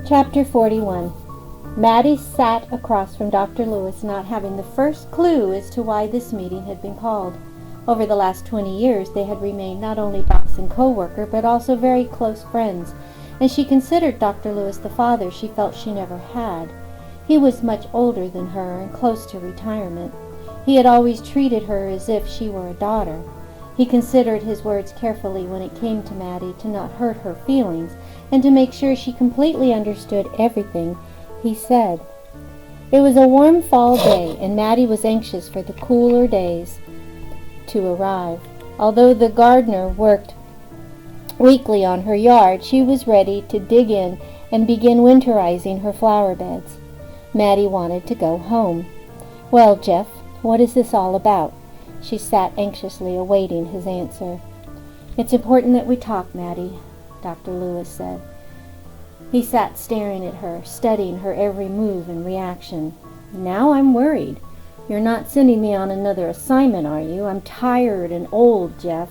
Chapter 41. Maddie sat across from Dr. Lewis, not having the first clue as to why this meeting had been called. Over the last 20 years, they had remained not only boss and co-worker, but also very close friends, and she considered Dr. Lewis the father she felt she never had. He was much older than her and close to retirement. He had always treated her as if she were a daughter. He considered his words carefully when it came to Maddie to not hurt her feelings and to make sure she completely understood everything he said. It was a warm fall day, and Maddie was anxious for the cooler days to arrive. Although the gardener worked weekly on her yard, she was ready to dig in and begin winterizing her flower beds. Maddie wanted to go home. "Well, Jeff, what is this all about?" She sat anxiously awaiting his answer. "It's important that we talk, Maddie," Dr. Lewis said. He sat staring at her, studying her every move and reaction. "Now I'm worried. You're not sending me on another assignment, are you? I'm tired and old, Jeff.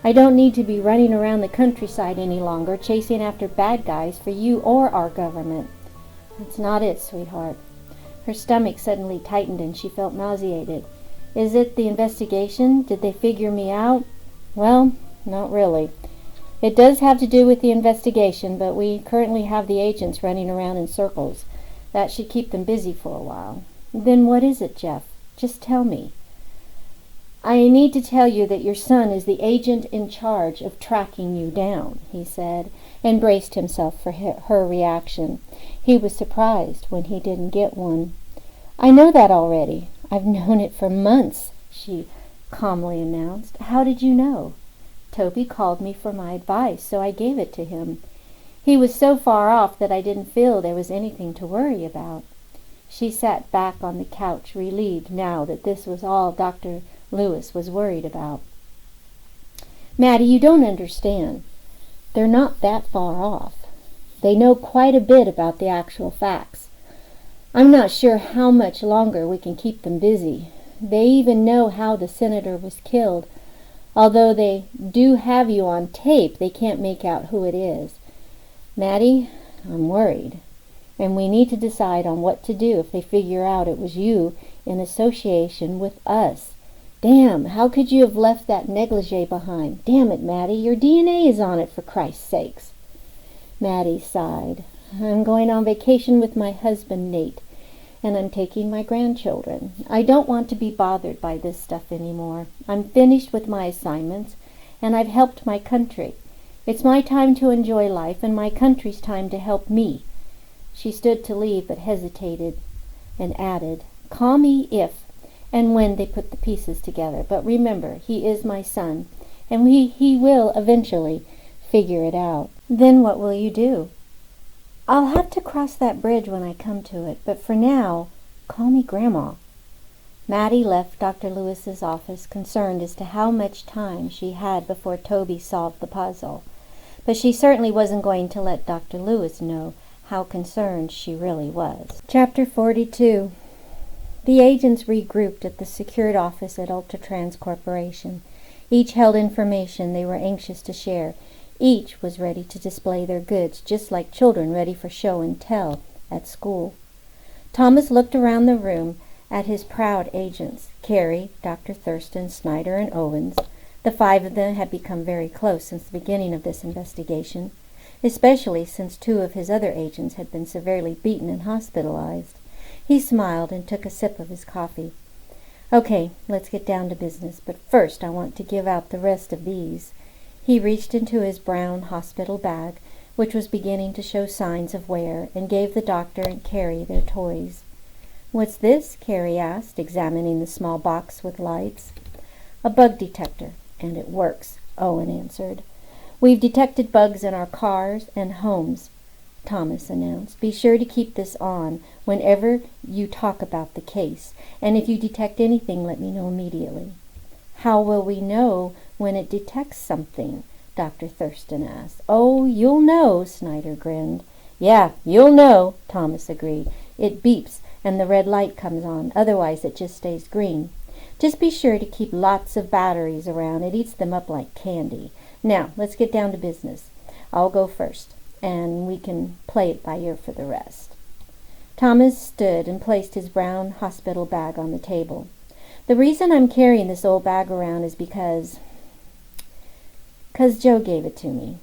I don't need to be running around the countryside any longer, chasing after bad guys for you or our government." "That's not it, sweetheart." Her stomach suddenly tightened and she felt nauseated. "Is it the investigation? Did they figure me out?" "Well, not really. It does have to do with the investigation, but we currently have the agents running around in circles. That should keep them busy for a while." "Then what is it, Jeff? Just tell me." "I need to tell you that your son is the agent in charge of tracking you down," he said, and braced himself for her reaction. He was surprised when he didn't get one. "I know that already. I've known it for months," she calmly announced. "How did you know?" "Toby called me for my advice, so I gave it to him. He was so far off that I didn't feel there was anything to worry about." She sat back on the couch, relieved now that this was all Dr. Lewis was worried about. "Maddie, you don't understand. They're not that far off. They know quite a bit about the actual facts. I'm not sure how much longer we can keep them busy. They even know how the senator was killed. Although they do have you on tape, they can't make out who it is. Maddie, I'm worried. And we need to decide on what to do if they figure out it was you in association with us. Damn, how could you have left that negligee behind? Damn it, Maddie, your DNA is on it, for Christ's sakes." Maddie sighed. "I'm going on vacation with my husband, Nate, and I'm taking my grandchildren. I don't want to be bothered by this stuff anymore. I'm finished with my assignments, and I've helped my country. It's my time to enjoy life, and my country's time to help me." She stood to leave, but hesitated and added, "Call me if and when they put the pieces together. But remember, he is my son, and he will eventually figure it out." "Then what will you do?" "I'll have to cross that bridge when I come to it, but for now, call me Grandma." Maddie left Dr. Lewis's office, concerned as to how much time she had before Toby solved the puzzle. But she certainly wasn't going to let Dr. Lewis know how concerned she really was. Chapter 42. The agents regrouped at the secured office at Ultratrans Corporation. Each held information they were anxious to share. Each was ready to display their goods, just like children ready for show and tell at school. Thomas looked around the room at his proud agents, Carey, Dr. Thurston, Snyder, and Owens. The five of them had become very close since the beginning of this investigation, especially since two of his other agents had been severely beaten and hospitalized. He smiled and took a sip of his coffee. "Okay, let's get down to business, but first I want to give out the rest of these." He reached into his brown hospital bag, which was beginning to show signs of wear, and gave the doctor and Carey their toys. "What's this?" Carey asked, examining the small box with lights. "A bug detector, and it works," Owen answered. "We've detected bugs in our cars and homes," Thomas announced. "Be sure to keep this on whenever you talk about the case, and if you detect anything, let me know immediately." "How will we know when it detects something?" Dr. Thurston asked. "Oh, you'll know," Snyder grinned. "Yeah, you'll know," Thomas agreed. "It beeps and the red light comes on. Otherwise, it just stays green. Just be sure to keep lots of batteries around. It eats them up like candy. Now, let's get down to business. I'll go first. and we can play it by ear for the rest. Thomas stood and placed his brown hospital bag on the table. The reason I'm carrying this old bag around is because Joe gave it to me.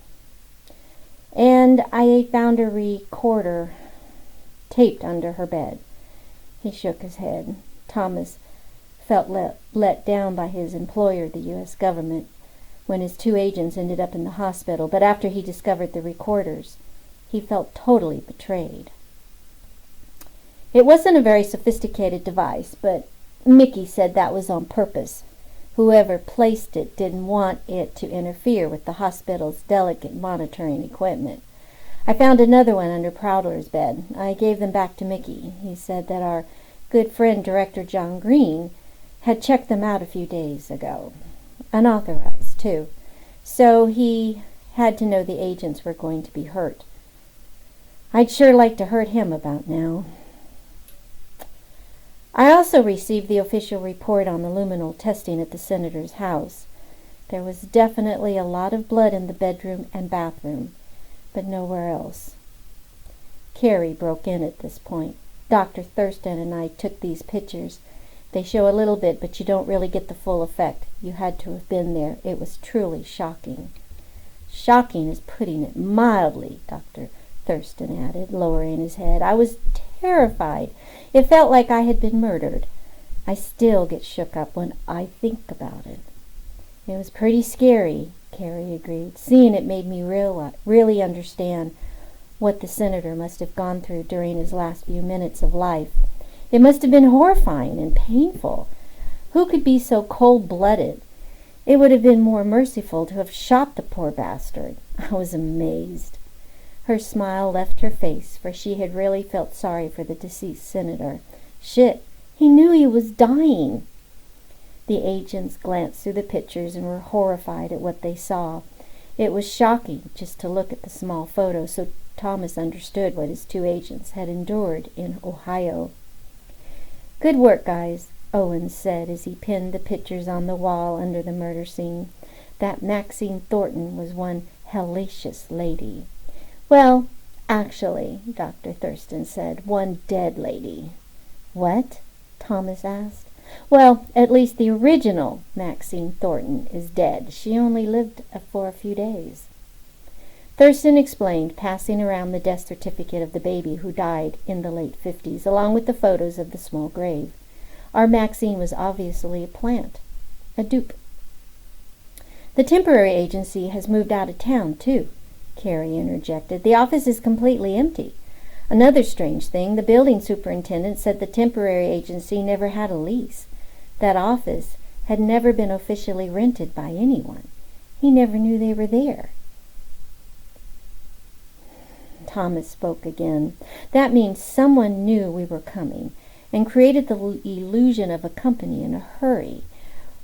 And I found a recorder taped under her bed. He shook his head. Thomas felt let down by his employer, the U.S. government, when his 2 agents ended up in the hospital. But after he discovered the recorders, he felt totally betrayed. It wasn't a very sophisticated device, but Mickey said that was on purpose. Whoever placed it didn't want it to interfere with the hospital's delicate monitoring equipment. I found another one under Prowler's bed. I gave them back to Mickey. He said that our good friend, Director John Green, had checked them out a few days ago. Unauthorized, too. So he had to know the agents were going to be hurt. I'd sure like to hurt him about now. I also received the official report on the luminol testing at the senator's house. There was definitely a lot of blood in the bedroom and bathroom, but nowhere else. Carrie broke in at this point. Dr. Thurston and I took these pictures. They show a little bit, but you don't really get the full effect. You had to have been there. It was truly shocking. Shocking is putting it mildly, Dr. Thurston added, lowering his head. I was terrified. It felt like I had been murdered. I still get shook up when I think about it. It was pretty scary, Carrie agreed. Seeing it made me really understand what the senator must have gone through during his last few minutes of life. It must have been horrifying and painful. Who could be so cold-blooded? It would have been more merciful to have shot the poor bastard. I was amazed. Her smile left her face, for she had really felt sorry for the deceased senator. Shit, he knew he was dying. The agents glanced through the pictures and were horrified at what they saw. It was shocking just to look at the small photo, so Thomas understood what his 2 agents had endured in Ohio. Good work, guys, Owens said as he pinned the pictures on the wall under the murder scene. That Maxine Thornton was one hellacious lady. Well, actually, Dr. Thurston said, one dead lady. What? Thomas asked. Well, at least the original Maxine Thornton is dead. She only lived for a few days. Thurston explained, passing around the death certificate of the baby who died in the late 50s, along with the photos of the small grave. Our Maxine was obviously a plant, a dupe. The temporary agency has moved out of town, too, Carrie interjected. The office is completely empty. Another strange thing, the building superintendent said the temporary agency never had a lease. That office had never been officially rented by anyone. He never knew they were there. Thomas spoke again. That means someone knew we were coming and created the illusion of a company in a hurry,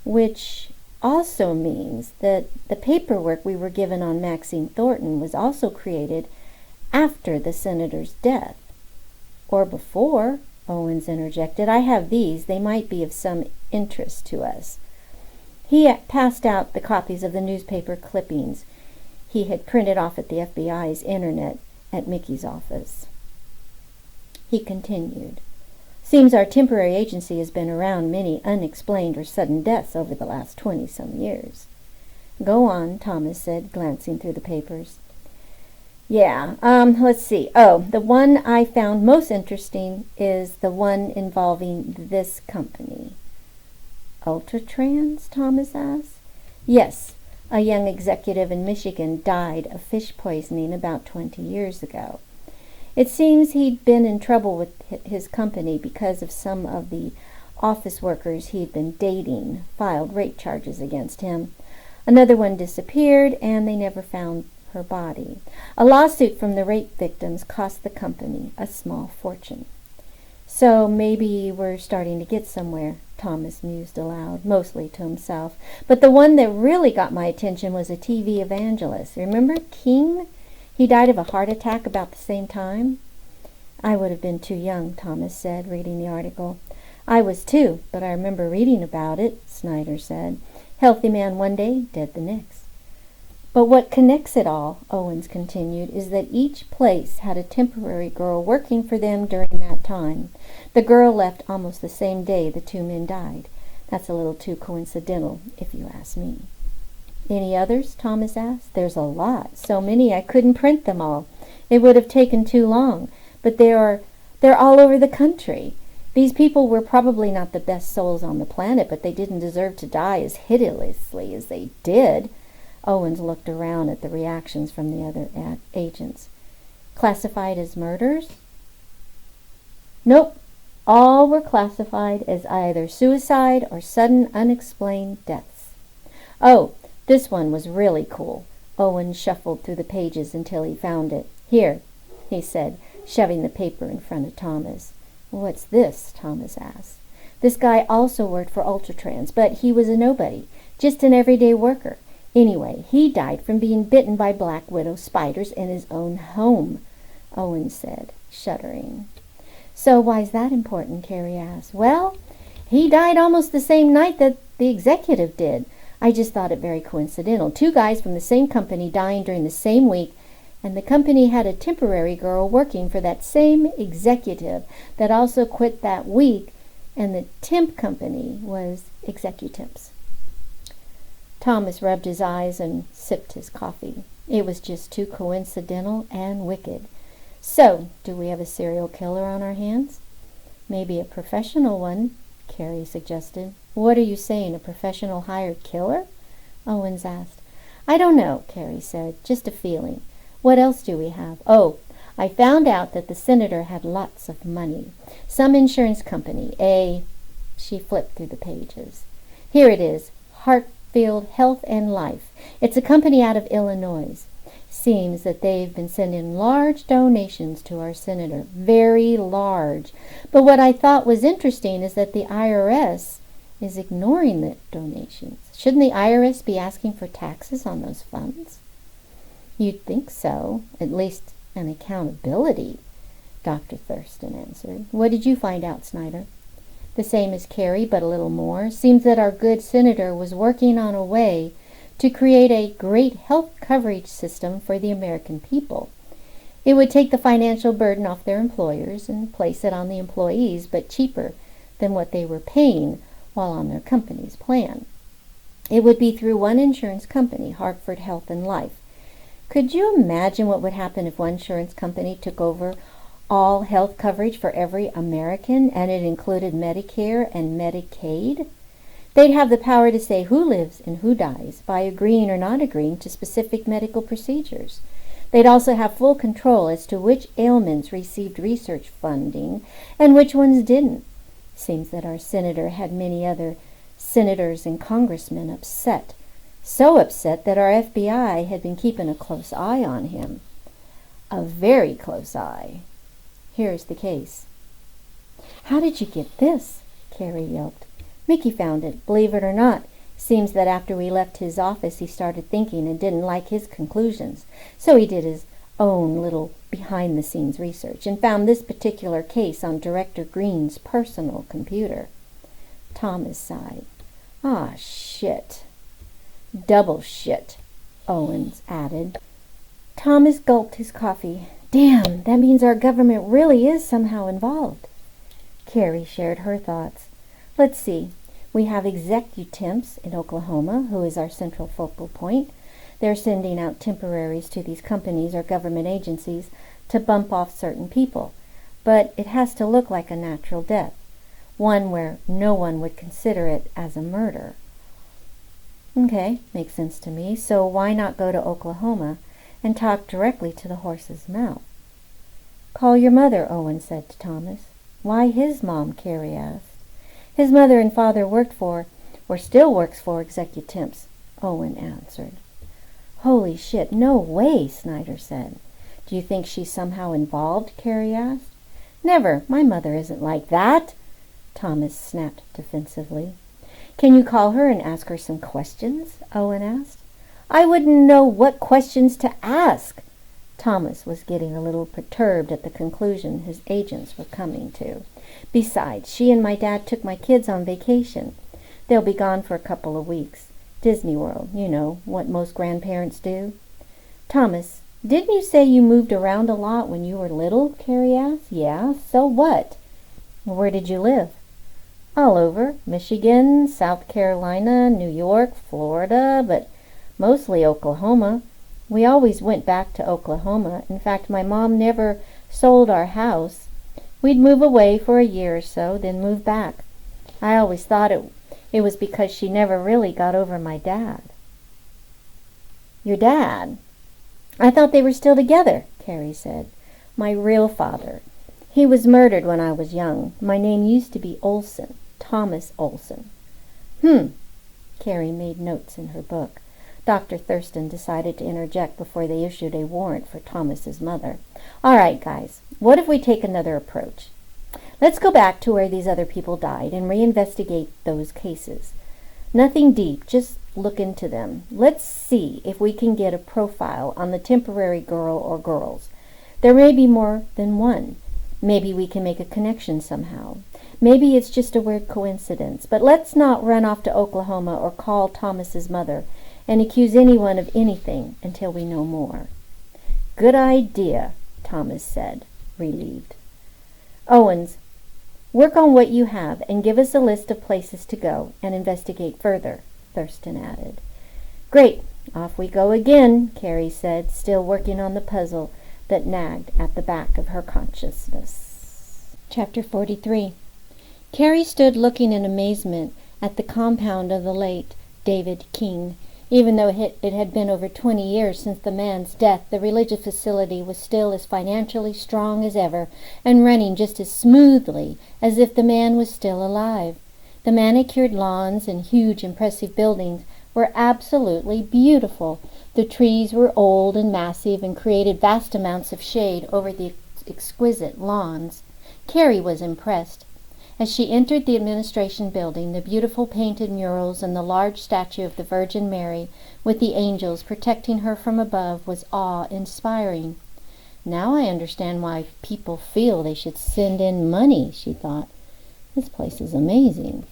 which also means that the paperwork we were given on Maxine Thornton was also created after the senator's death. Or before, Owens interjected. I have these. They might be of some interest to us. He passed out the copies of the newspaper clippings he had printed off at the FBI's internet at Mickey's office. He continued. Seems our temporary agency has been around many unexplained or sudden deaths over the last 20-some years. Go on, Thomas said, glancing through the papers. Yeah, let's see. Oh, the one I found most interesting is the one involving this company. Ultratrans? Thomas asked. Yes, a young executive in Michigan died of fish poisoning about 20 years ago. It seems he'd been in trouble with his company because of some of the office workers he'd been dating filed rape charges against him. Another one disappeared, and they never found her body. A lawsuit from the rape victims cost the company a small fortune. So maybe we're starting to get somewhere, Thomas mused aloud, mostly to himself. But the one that really got my attention was a TV evangelist. Remember King? He died of a heart attack about the same time. I would have been too young, Thomas said, reading the article. I was too, but I remember reading about it, Snyder said. Healthy man one day, dead the next. But what connects it all, Owens continued, is that each place had a temporary girl working for them during that time. The girl left almost the same day the two men died. That's a little too coincidental, if you ask me. Any others? Thomas asked. There's a lot. So many I couldn't print them all. It would have taken too long. But they're all over the country. These people were probably not the best souls on the planet, but they didn't deserve to die as hideously as they did. Owens looked around at the reactions from the other agents. Classified as murders? Nope. All were classified as either suicide or sudden unexplained deaths. Oh, this one was really cool. Owen shuffled through the pages until he found it. Here, he said, shoving the paper in front of Thomas. What's this? Thomas asked. This guy also worked for Ultratrans, but he was a nobody, just an everyday worker. Anyway, he died from being bitten by black widow spiders in his own home, Owen said, shuddering. So why's that important? Carrie asked. Well, he died almost the same night that the executive did. I just thought it very coincidental. Two guys from the same company dying during the same week, and the company had a temporary girl working for that same executive that also quit that week, and the temp company was Executemps. Thomas rubbed his eyes and sipped his coffee. It was just too coincidental and wicked. So, do we have a serial killer on our hands? Maybe a professional one, Carrie suggested. What are you saying, a professional hired killer? Owens asked. I don't know, Carrie said, just a feeling. What else do we have? Oh, I found out that the senator had lots of money. Some insurance company, she flipped through the pages. Here it is, Hartfield Health and Life. It's a company out of Illinois. Seems that they've been sending large donations to our senator, very large. But what I thought was interesting is that the IRS is ignoring the donations. Shouldn't the IRS be asking for taxes on those funds? You'd think so, at least an accountability, Dr. Thurston answered. What did you find out, Snyder? The same as Carrie, but a little more. Seems that our good senator was working on a way to create a great health coverage system for the American people. It would take the financial burden off their employers and place it on the employees, but cheaper than what they were paying while on their company's plan. It would be through one insurance company, Hartford Health and Life. Could you imagine what would happen if one insurance company took over all health coverage for every American and it included Medicare and Medicaid? They'd have the power to say who lives and who dies by agreeing or not agreeing to specific medical procedures. They'd also have full control as to which ailments received research funding and which ones didn't. Seems that our senator had many other senators and congressmen upset. So upset that our FBI had been keeping a close eye on him. A very close eye. Here's the case. How did you get this? Carrie yelped. Mickey found it. Believe it or not, seems that after we left his office he started thinking and didn't like his conclusions. So he did his own little behind-the-scenes research and found this particular case on Director Green's personal computer. Thomas sighed. Ah, shit. Double shit, Owens added. Thomas gulped his coffee. Damn, that means our government really is somehow involved. Carrie shared her thoughts. Let's see. We have Executemps in Oklahoma, who is our central focal point. They're sending out temporaries to these companies or government agencies to bump off certain people. But it has to look like a natural death, one where no one would consider it as a murder. Okay, makes sense to me. So why not go to Oklahoma and talk directly to the horse's mouth? Call your mother, Owen said to Thomas. Why his mom? Carrie asked. His mother and father worked for, or still works for, Executemps, Owen answered. Holy shit, no way, Snyder said. Do you think she's somehow involved? Carrie asked. Never, my mother isn't like that, Thomas snapped defensively. Can you call her and ask her some questions? Owen asked. I wouldn't know what questions to ask. Thomas was getting a little perturbed at the conclusion his agents were coming to. Besides, she and my dad took my kids on vacation. They'll be gone for a couple of weeks. Disney World, you know, what most grandparents do. Thomas, didn't you say you moved around a lot when you were little? Carrie asked. Yeah, so what? Where did you live? All over. Michigan, South Carolina, New York, Florida, but mostly Oklahoma. We always went back to Oklahoma. In fact, my mom never sold our house. We'd move away for a year or so, then move back. I always thought it was because she never really got over my dad. Your dad? I thought they were still together, Carrie said. My real father. He was murdered when I was young. My name used to be Olson, Thomas Olson. Carrie made notes in her book. Dr. Thurston decided to interject before they issued a warrant for Thomas's mother. All right, guys, what if we take another approach? Let's go back to where these other people died and reinvestigate those cases. Nothing deep, just look into them. Let's see if we can get a profile on the temporary girl or girls. There may be more than one. Maybe we can make a connection somehow. Maybe it's just a weird coincidence. But let's not run off to Oklahoma or call Thomas's mother and accuse anyone of anything until we know more. Good idea, Thomas said, relieved. Owens, work on what you have and give us a list of places to go and investigate further, Thurston added. Great, off we go again, Carrie said, still working on the puzzle that nagged at the back of her consciousness. Chapter 43. Carrie stood looking in amazement at the compound of the late David King. Even though it had been over 20 years since the man's death, the religious facility was still as financially strong as ever and running just as smoothly as if the man was still alive. The manicured lawns and huge, impressive buildings were absolutely beautiful. The trees were old and massive and created vast amounts of shade over the exquisite lawns. Carrie was impressed. As she entered the administration building, the beautiful painted murals and the large statue of the Virgin Mary with the angels protecting her from above was awe-inspiring. Now I understand why people feel they should send in money, she thought. This place is amazing.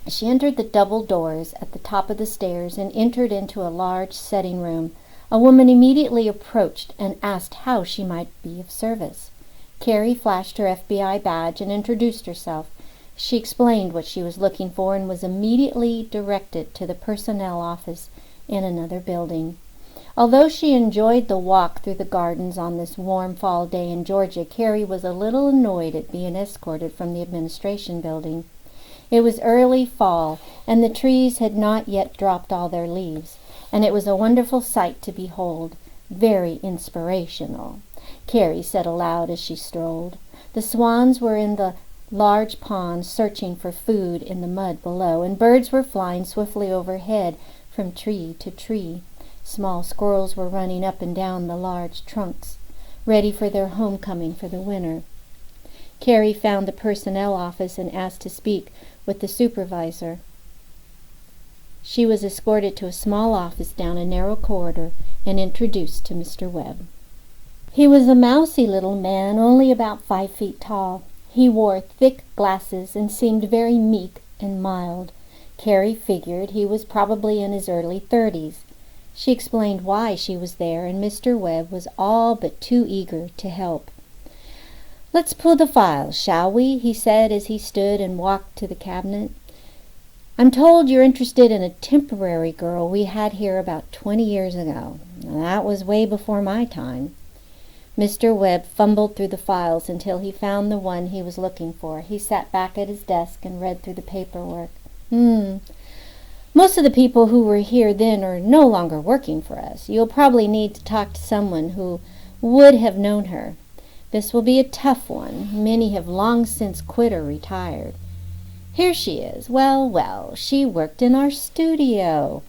She entered the double doors at the top of the stairs and entered into a large setting room. A woman immediately approached and asked how she might be of service. Carrie flashed her FBI badge and introduced herself. She explained what she was looking for and was immediately directed to the personnel office in another building. Although she enjoyed the walk through the gardens on this warm fall day in Georgia, Carrie was a little annoyed at being escorted from the administration building. It was early fall, and the trees had not yet dropped all their leaves, and it was a wonderful sight to behold, very inspirational. Carrie said aloud as she strolled. The swans were in the large pond searching for food in the mud below, and birds were flying swiftly overhead from tree to tree. Small squirrels were running up and down the large trunks, ready for their homecoming for the winter. Carrie found the personnel office and asked to speak with the supervisor. She was escorted to a small office down a narrow corridor and introduced to Mr. Webb. He was a mousy little man, only about 5 feet tall. He wore thick glasses and seemed very meek and mild. Carrie figured he was probably in his early 30s. She explained why she was there, and Mr. Webb was all but too eager to help. "Let's pull the files, shall we?" he said as he stood and walked to the cabinet. "I'm told you're interested in a temporary girl we had here about 20 years ago. That was way before my time." Mr. Webb fumbled through the files until he found the one he was looking for. He sat back at his desk and read through the paperwork. Most of the people who were here then are no longer working for us. You'll probably need to talk to someone who would have known her. This will be a tough one. Many have long since quit or retired. Here she is. Well, she worked in our studio.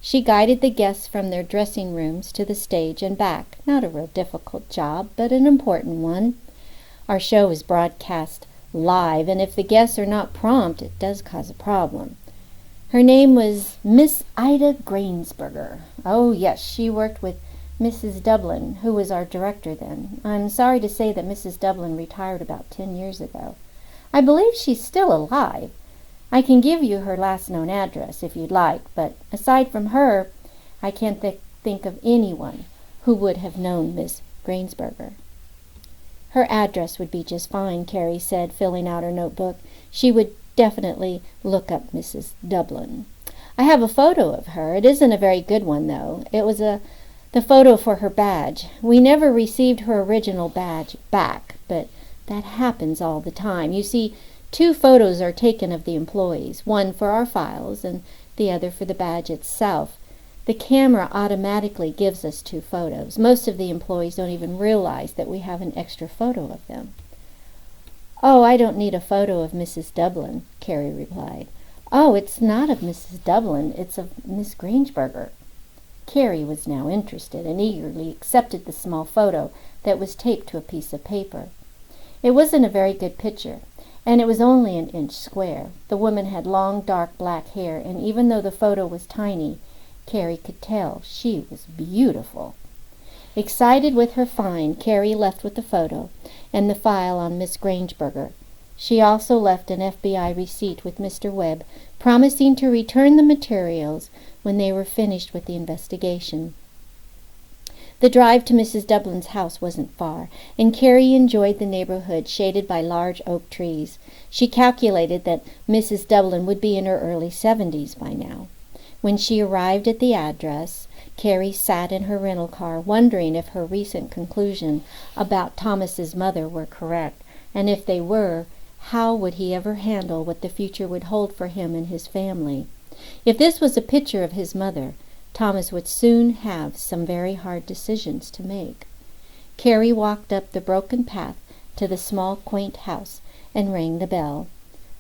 She guided the guests from their dressing rooms to the stage and back. Not a real difficult job, but an important one. Our show is broadcast live, and if the guests are not prompt, it does cause a problem. Her name was Miss Ida Grainsberger. Oh, yes, she worked with Mrs. Dublin, who was our director then. I'm sorry to say that Mrs. Dublin retired about 10 years ago. I believe she's still alive. I can give you her last known address if you'd like, but aside from her, I can't think of anyone who would have known Miss Grainsberger." "Her address would be just fine," Carrie said, filling out her notebook. "She would definitely look up Mrs. Dublin. I have a photo of her. It isn't a very good one, though. It was the photo for her badge. We never received her original badge back, but that happens all the time. You see, 2 photos are taken of the employees, one for our files and the other for the badge itself. The camera automatically gives us 2 photos. Most of the employees don't even realize that we have an extra photo of them." "Oh, I don't need a photo of Mrs. Dublin," Carrie replied. "Oh, it's not of Mrs. Dublin, it's of Miss Grainsberger." Carrie was now interested and eagerly accepted the small photo that was taped to a piece of paper. It wasn't a very good picture, and it was only an inch square. The woman had long, dark black hair, and even though the photo was tiny, Carrie could tell she was beautiful. Excited with her find, Carrie left with the photo and the file on Miss Grainsberger. She also left an FBI receipt with Mr. Webb, promising to return the materials when they were finished with the investigation. The drive to Mrs. Dublin's house wasn't far, and Carrie enjoyed the neighborhood shaded by large oak trees. She calculated that Mrs. Dublin would be in her early 70s by now. When she arrived at the address, Carrie sat in her rental car, wondering if her recent conclusion about Thomas's mother were correct, and if they were, how would he ever handle what the future would hold for him and his family? If this was a picture of his mother, Thomas would soon have some very hard decisions to make. Carrie walked up the broken path to the small, quaint house and rang the bell.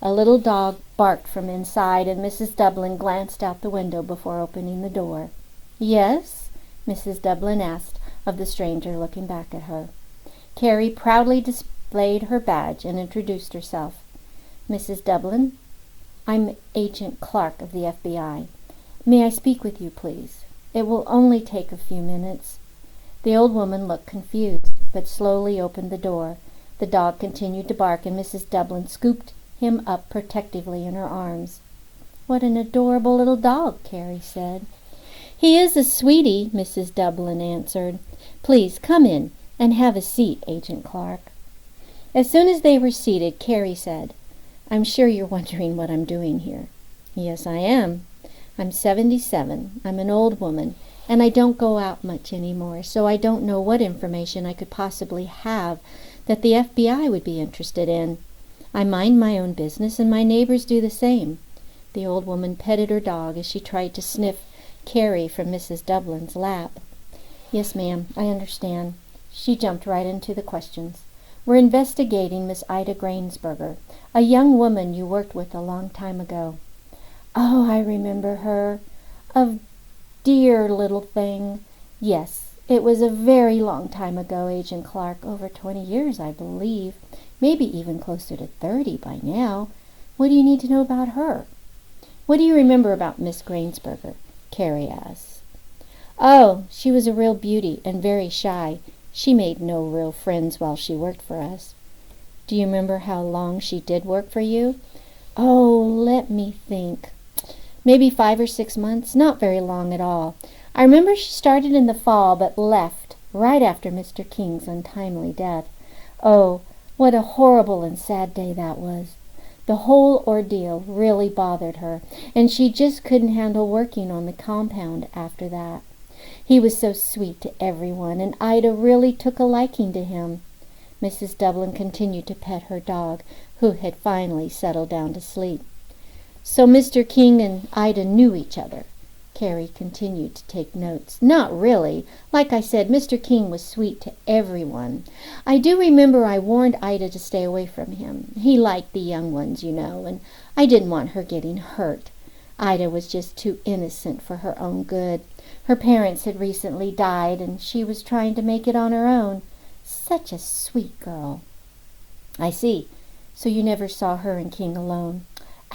A little dog barked from inside, and Mrs. Dublin glanced out the window before opening the door. "Yes?" Mrs. Dublin asked of the stranger, looking back at her. Carrie proudly displayed her badge and introduced herself. "Mrs. Dublin, I'm Agent Clark of the FBI. May I speak with you, please? It will only take a few minutes." The old woman looked confused, but slowly opened the door. The dog continued to bark, and Mrs. Dublin scooped him up protectively in her arms. "What an adorable little dog," Carrie said. "He is a sweetie," Mrs. Dublin answered. "Please come in and have a seat, Agent Clark." As soon as they were seated, Carrie said, "I'm sure you're wondering what I'm doing here." "Yes, I am. I'm 77. I'm an old woman, and I don't go out much anymore, so I don't know what information I could possibly have that the FBI would be interested in. I mind my own business, and my neighbors do the same." The old woman petted her dog as she tried to sniff Carrie from Mrs. Dublin's lap. "Yes, ma'am, I understand." She jumped right into the questions. "We're investigating Miss Ida Grainsberger, a young woman you worked with a long time ago." "Oh, I remember her. A dear little thing. Yes, it was a very long time ago, Agent Clark. Over 20 years, I believe. Maybe even closer to 30 by now. What do you need to know about her?" "What do you remember about Miss Grainsberger?" Carrie asked. "Oh, she was a real beauty and very shy. She made no real friends while she worked for us." "Do you remember how long she did work for you?" "Oh, let me think. Maybe 5 or 6 months. Not very long at all. I remember she started in the fall but left right after Mr. King's untimely death. Oh, what a horrible and sad day that was. The whole ordeal really bothered her, and she just couldn't handle working on the compound after that. He was so sweet to everyone, and Ida really took a liking to him." Mrs. Dublin continued to pet her dog, who had finally settled down to sleep. "So Mr. King and Ida knew each other?" Carrie continued to take notes. "Not really. Like I said, Mr. King was sweet to everyone. I do remember I warned Ida to stay away from him. He liked the young ones, you know, and I didn't want her getting hurt. Ida was just too innocent for her own good. Her parents had recently died, and she was trying to make it on her own. Such a sweet girl." "I see. So you never saw her and King alone?"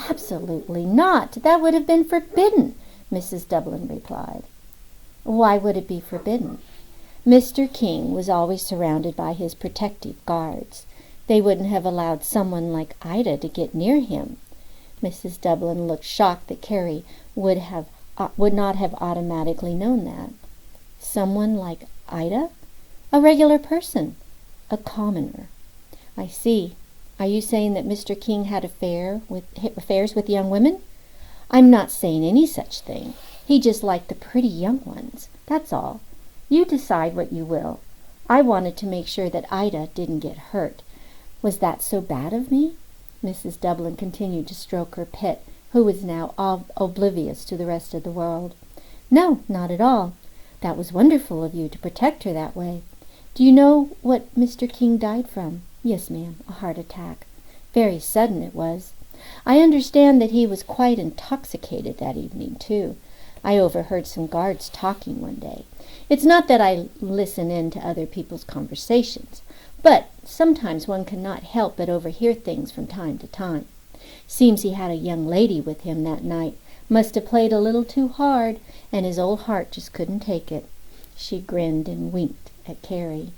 "Absolutely not. That would have been forbidden," Mrs. Dublin replied. "Why would it be forbidden?" "Mr. King was always surrounded by his protective guards. They wouldn't have allowed someone like Ida to get near him. Mrs. Dublin looked shocked that Carrie would not have automatically known that. Someone like Ida? A regular person. A commoner. I see. Are you saying that Mr. King had affairs with young women? I'm not saying any such thing. He just liked the pretty young ones. That's all. You decide what you will. I wanted to make sure that Ida didn't get hurt. Was that so bad of me? Mrs. Dublin continued to stroke her pet, who was now oblivious to the rest of the world. No, not at all. That was wonderful of you to protect her that way. Do you know what Mr. King died from? Yes, ma'am, a heart attack. Very sudden it was. I understand that he was quite intoxicated that evening, too. I overheard some guards talking one day. It's not that I listen in to other people's conversations, but sometimes one cannot help but overhear things from time to time. Seems he had a young lady with him that night. Must have played a little too hard, and his old heart just couldn't take it. She grinned and winked at Carrie.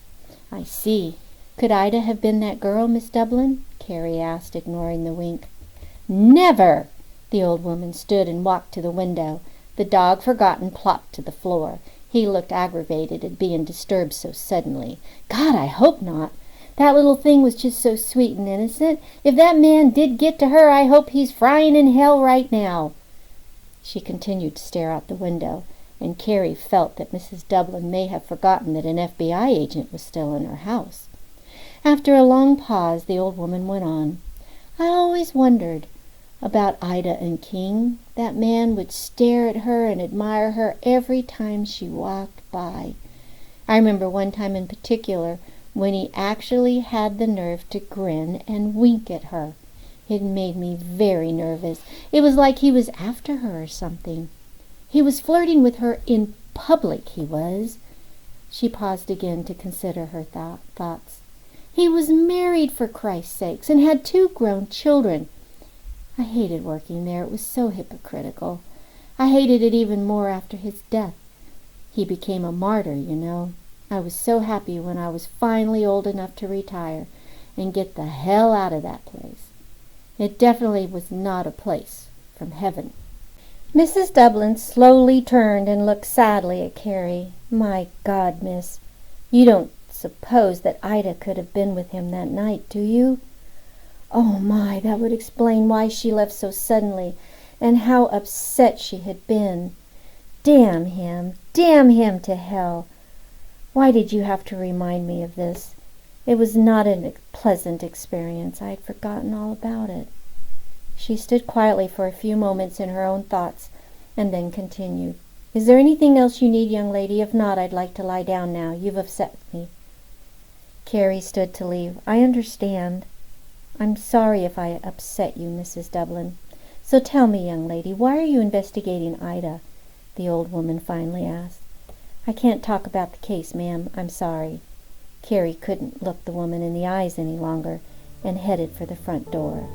I see. Could Ida have been that girl, Miss Dublin? Carrie asked, ignoring the wink. Never! The old woman stood and walked to the window. The dog, forgotten, plopped to the floor. He looked aggravated at being disturbed so suddenly. God, I hope not. That little thing was just so sweet and innocent. If that man did get to her, I hope he's frying in hell right now. She continued to stare out the window, and Carrie felt that Mrs. Dublin may have forgotten that an FBI agent was still in her house. After a long pause, the old woman went on. I always wondered about Ida and King. That man would stare at her and admire her every time she walked by. I remember one time in particular when he actually had the nerve to grin and wink at her. It made me very nervous. It was like he was after her or something. He was flirting with her in public, he was. She paused again to consider her thoughts. He was married, for Christ's sakes, and had 2 grown children. I hated working there. It was so hypocritical. I hated it even more after his death. He became a martyr, you know. I was so happy when I was finally old enough to retire and get the hell out of that place. It definitely was not a place from heaven. Mrs. Dublin slowly turned and looked sadly at Carrie. My God, miss, you don't suppose that Ida could have been with him that night, do you? Oh my, that would explain why she left so suddenly and how upset she had been. Damn him to hell. Why did you have to remind me of this? It was not a pleasant experience. I had forgotten all about it. She stood quietly for a few moments in her own thoughts and then continued. Is there anything else you need, young lady? If not, I'd like to lie down now. You've upset me. Carrie stood to leave. I understand. I'm sorry if I upset you, Mrs. Dublin. So tell me, young lady, why are you investigating Ida? The old woman finally asked. I can't talk about the case, ma'am. I'm sorry. Carrie couldn't look the woman in the eyes any longer and headed for the front door.